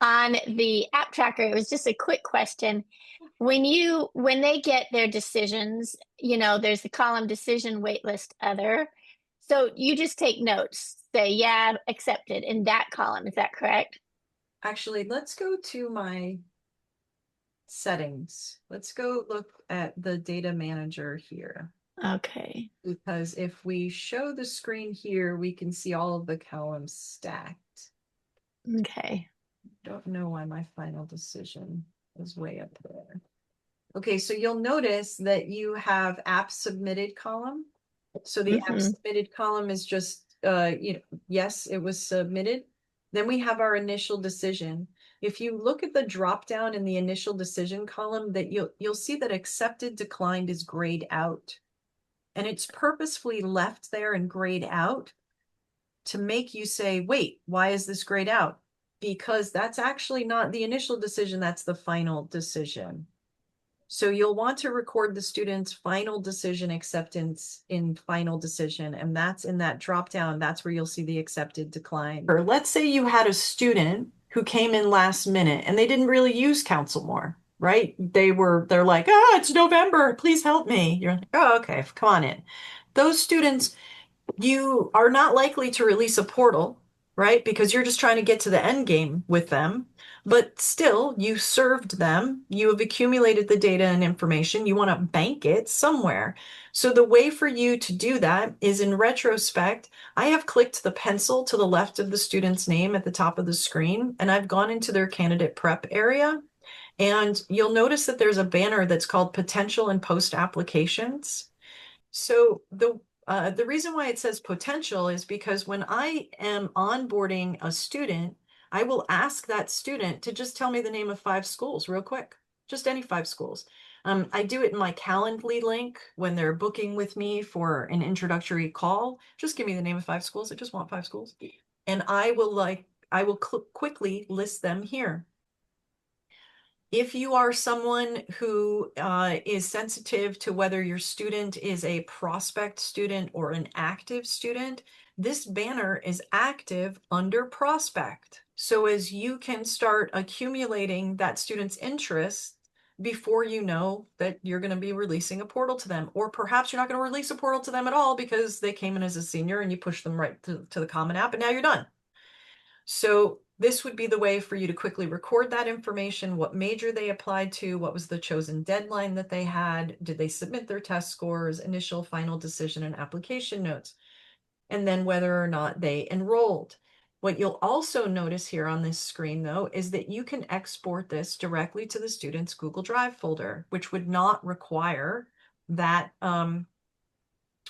On the app tracker, it was just a quick question. When they get their decisions, there's the column decision waitlist other. So you just take notes, say, yeah, accepted in that column. Is that correct? Actually, let's go to my settings. Let's go look at the data manager here. Okay. Because if we show the screen here, we can see all of the columns stacked. Okay. Don't know why my final decision is way up there. Okay, so you'll notice that you have app submitted column. So the app Mm-hmm. submitted column is just, yes, it was submitted. Then we have our initial decision. If you look at the drop down in the initial decision column, that you'll see that accepted declined is grayed out. And it's purposefully left there and grayed out to make you say, wait, why is this grayed out? Because that's actually not the initial decision, that's the final decision. So you'll want to record the student's final decision acceptance in final decision, and that's in that drop down. That's where you'll see the accepted decline. Or let's say you had a student who came in last minute and they didn't really use CounselMore, right? They're like, oh, it's November, please help me. You're like, oh, okay, come on in. Those students, you are not likely to release a portal, right? Because you're just trying to get to the end game with them. But still, you served them. You have accumulated the data and information. You want to bank it somewhere. So the way for you to do that is in retrospect, I have clicked the pencil to the left of the student's name at the top of the screen, and I've gone into their candidate prep area. And you'll notice that there's a banner that's called potential and post applications. So the reason why it says potential is because when I am onboarding a student, I will ask that student to just tell me the name of 5 schools real quick, just any 5 schools. I do it in my Calendly link when they're booking with me for an introductory call. Just give me the name of 5 schools. I just want 5 schools. And I will quickly list them here. If you are someone who is sensitive to whether your student is a prospect student or an active student, this banner is active under prospect. So as you can start accumulating that student's interest before you know that you're going to be releasing a portal to them, or perhaps you're not going to release a portal to them at all because they came in as a senior and you push them right to the Common App and now you're done. So this would be the way for you to quickly record that information, what major they applied to, what was the chosen deadline that they had, did they submit their test scores, initial final decision and application notes, and then whether or not they enrolled. What you'll also notice here on this screen, though, is that you can export this directly to the student's Google Drive folder, which would not require that,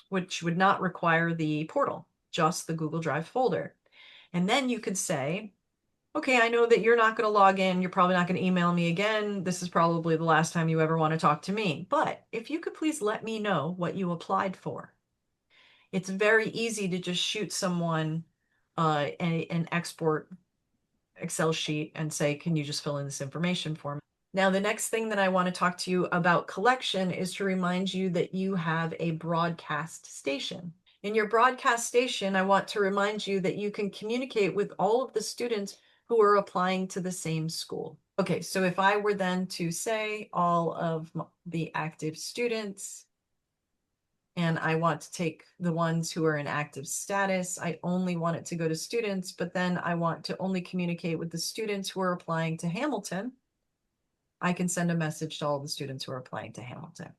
which would not require the portal, just the Google Drive folder. And then you could say, okay, I know that you're not going to log in. You're probably not going to email me again. This is probably the last time you ever want to talk to me. But if you could please let me know what you applied for. It's very easy to just shoot someone an export Excel sheet and say, can you just fill in this information for me? Now, the next thing that I want to talk to you about collection is to remind you that you have a broadcast station. In your broadcast station, I want to remind you that you can communicate with all of the students who are applying to the same school. Okay, so if I were then to say all of the active students, and I want to take the ones who are in active status, I only want it to go to students, but then I want to only communicate with the students who are applying to Hamilton. I can send a message to all the students who are applying to Hamilton.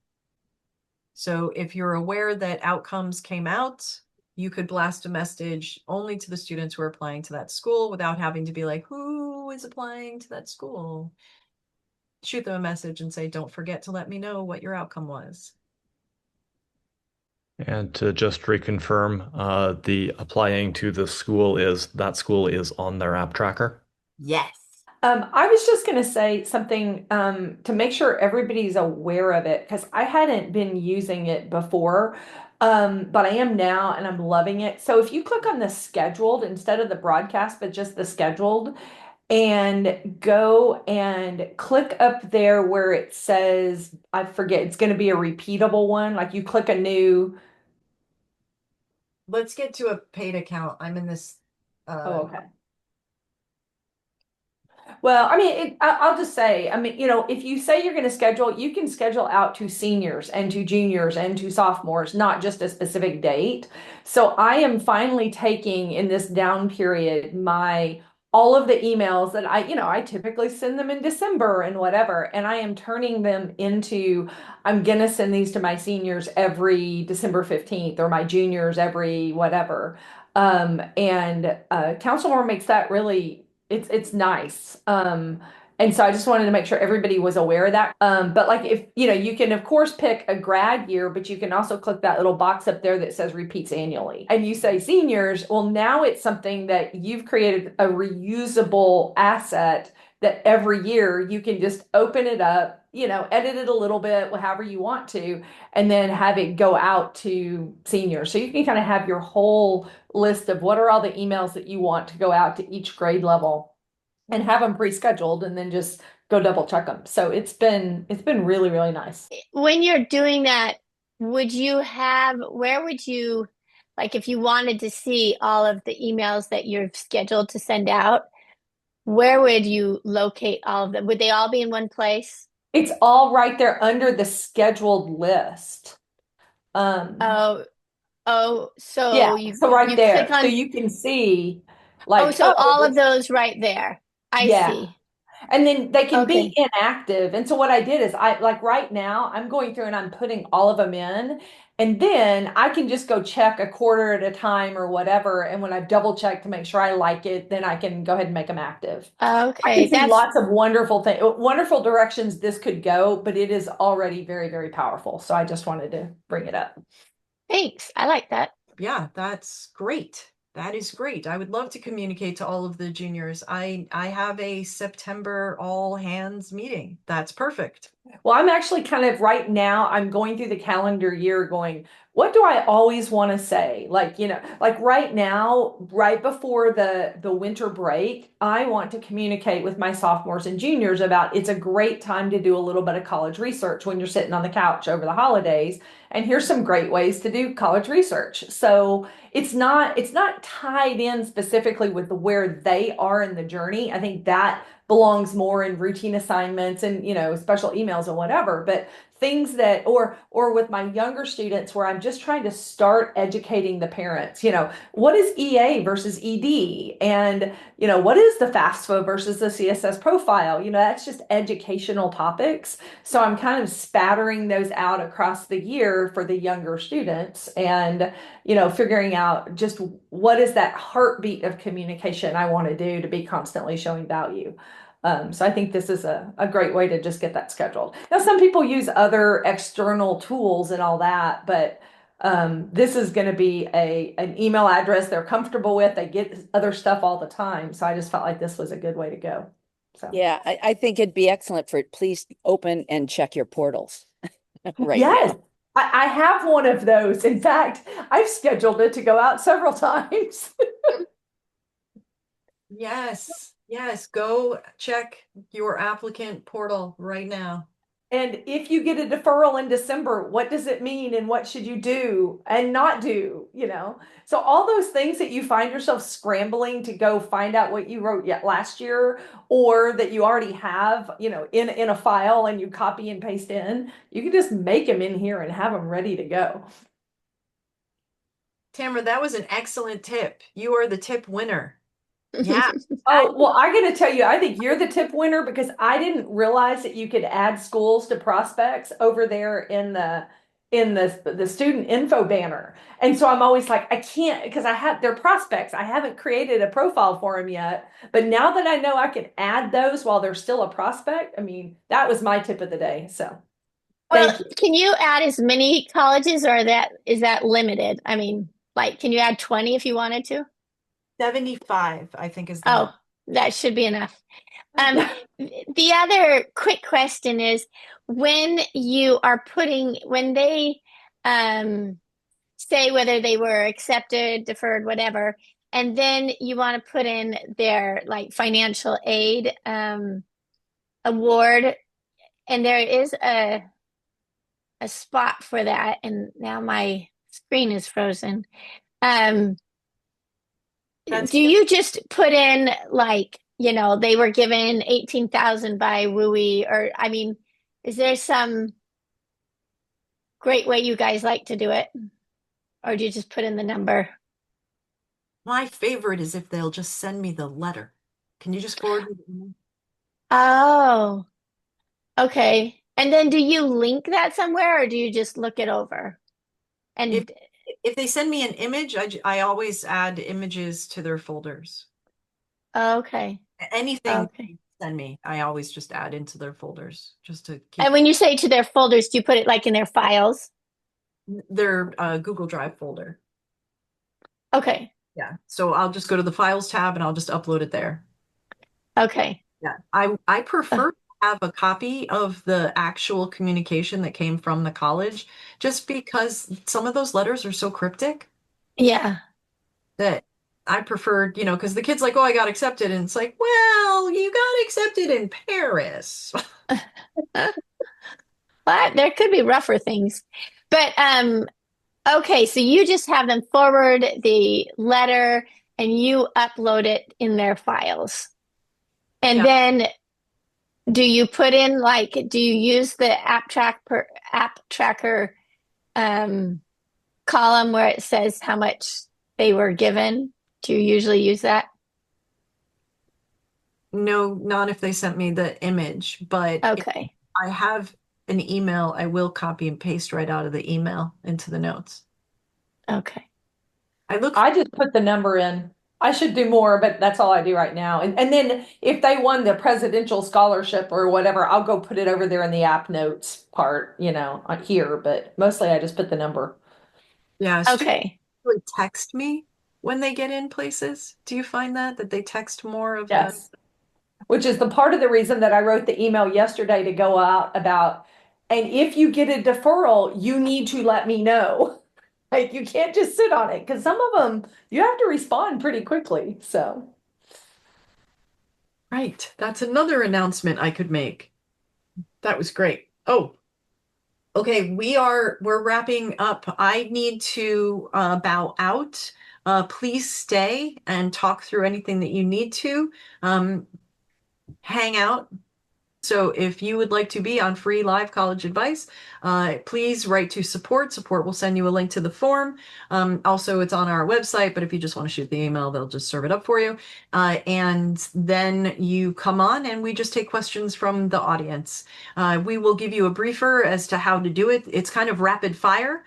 So if you're aware that outcomes came out, you could blast a message only to the students who are applying to that school without having to be like, who is applying to that school? Shoot them a message and say, don't forget to let me know what your outcome was. And to just reconfirm, the applying to the school is that school is on their app tracker. Yes. I was just going to say something to make sure everybody's aware of it because I hadn't been using it before, but I am now and I'm loving it. So if you click on the scheduled instead of the broadcast, but just the scheduled, and go and click up there where it says, I forget, it's going to be a repeatable one. Like you click a new. Let's get to a paid account. I'm in this. Oh, okay. Well, I mean, I'll just say, I mean, if you say you're going to schedule, you can schedule out to seniors and to juniors and to sophomores, not just a specific date. So I am finally taking in this down period all of the emails that I typically send them in December and whatever, and I am turning them into, I'm going to send these to my seniors every December 15th or my juniors every whatever. And CounselMore makes that really, it's nice. And so I just wanted to make sure everybody was aware of that. But like if you can of course pick a grad year, but you can also click that little box up there that says repeats annually. And you say seniors, well, now it's something that you've created a reusable asset that every year you can just open it up, edit it a little bit, however you want to, and then have it go out to seniors. So you can kind of have your whole list of what are all the emails that you want to go out to each grade level and have them pre-scheduled and then just go double check them. So it's been really, really nice. When you're doing that, where would you, like if you wanted to see all of the emails that you're scheduled to send out, where would you locate all of them? Would they all be in one place? It's all right there under the scheduled list. Oh, Yeah, so so right you there. click So on, you can see oh, like, so all of those right there. I yeah. see. And then they can be Okay. inactive. And so what I did is I like right now I'm going through and I'm putting all of them in. And then I can just go check a quarter at a time or whatever. And when I've double checked to make sure I like it, then I can go ahead and make them active. I Okay. can see lots of wonderful directions this could go, but it is already very, very powerful. So I just wanted to bring it up. Thanks. I like that. Yeah, that's great. That is great. I would love to communicate to all of the juniors. I have a September all hands meeting. That's perfect. Well, I'm actually kind of right now, I'm going through the calendar year going, what do I always want to say? Like, like right now, right before the winter break, I want to communicate with my sophomores and juniors about it's a great time to do a little bit of college research when you're sitting on the couch over the holidays. And here's some great ways to do college research. So it's not tied in specifically with where they are in the journey. I think that belongs more in routine assignments and special emails and whatever, but things that or with my younger students where I'm just trying to start educating the parents, what is EA versus ED, and what is the FAFSA versus the CSS profile. That's just educational topics, so I'm kind of spattering those out across the year for the younger students, and figuring out just what is that heartbeat of communication I want to do to be constantly showing value. So I think this is a great way to just get that scheduled. Now, some people use other external tools and all that, but this is going to be an email address they're comfortable with. They get other stuff all the time. So I just felt like this was a good way to go. So Yeah, I think it'd be excellent for please open and check your portals right yes, now. I have one of those. In fact, I've scheduled it to go out several times. Yes. Yes. Go check your applicant portal right now. And if you get a deferral in December, what does it mean and what should you do and not do, So all those things that you find yourself scrambling to go find out what you wrote yet last year or that you already have, in a file and you copy and paste in, you can just make them in here and have them ready to go. Tamara, that was an excellent tip. You are the tip winner. Yeah. Oh, well, I got to tell you, I think you're the tip winner because I didn't realize that you could add schools to prospects over there in the student info banner. And so I'm always like, I can't because I have their prospects. I haven't created a profile for them yet. But now that I know I can add those while they're still a prospect, I mean, that was my tip of the day. So Well, thank you. can you add as many colleges or is that limited? I mean, like, can you add 20 if you wanted to? 75, I think is the Oh, number. that should be enough. The other quick question is when they say whether they were accepted, deferred, whatever, and then you want to put in their like financial aid award, and there is a spot for that, and now my screen is frozen. That's Do you just put in like you know, they were given 18,000 by WUI, or I mean, is there some great way you guys like to do it? Or do you just put in the number? My favorite is if they'll just send me the letter. Can you just forward me the email? Oh, okay. And then do you link that somewhere or do you just look it over? And If they send me an image, I always add images to their folders. okay. Anything Okay. they send me, I always just add into their folders just to keep And when you say to their folders, do you put it like in their files? their Google Drive folder. Okay. Yeah. So I'll just go to the files tab and I'll just upload it there. Okay. Yeah. I prefer to have a copy of the actual communication that came from the college, just because some of those letters are so cryptic Yeah. that I preferred, because the kid's like, oh, I got accepted. And it's like, well, you got accepted in Paris. But there could be rougher things. But okay, so you just have them forward the letter and you upload it in their files. And Yeah. then do you put in like, do you use the app tracker column where it says how much they were given? Do you usually use that? No, not if they sent me the image, but if Okay. I have an email, I will copy and paste right out of the email into the notes. Okay. I just put the number in. I should do more, but that's all I do right now. And then if they won the presidential scholarship or whatever, I'll go put it over there in the app notes part, here, but mostly I just put the number. Yeah, students Okay. really text me when they get in places. Do you find that they text more of the Yes. Which is the part of the reason that I wrote the email yesterday to go out about, and if you get a deferral, you need to let me know. Like you can't just sit on it because some of them you have to respond pretty quickly. So Right. That's another announcement I could make. That was great. Oh, okay. We're wrapping up. I need to bow out. Please stay and talk through anything that you need to. Hang out. So if you would like to be on free live college advice, please write to support. Support will send you a link to the form. Also, it's on our website, but if you just want to shoot the email, they'll just serve it up for you. And then you come on and we just take questions from the audience. We will give you a briefer as to how to do it. It's kind of rapid fire.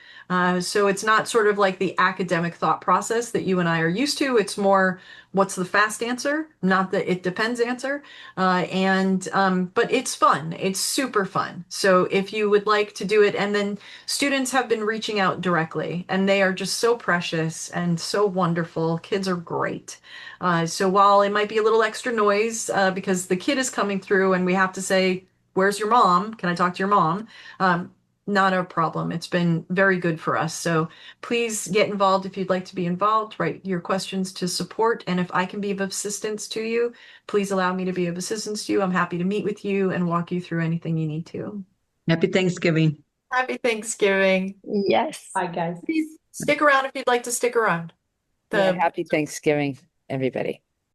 So it's not sort of like the academic thought process that you and I are used to. It's more, what's the fast answer, not the it depends answer. But it's fun. It's super fun. So if you would like to do it, and then students have been reaching out directly, and they are just so precious and so wonderful. Kids are great. So while it might be a little extra noise because the kid is coming through and we have to say, where's your mom? Can I talk to your mom? Not a problem. It's been very good for us. So please get involved if you'd like to be involved. Write your questions to support. And if I can be of assistance to you, please allow me to be of assistance to you. I'm happy to meet with you and walk you through anything you need to. Happy Thanksgiving. Happy Thanksgiving. Yes. bye guys. Please stick around if you'd like to stick around. Yeah, happy Thanksgiving, everybody.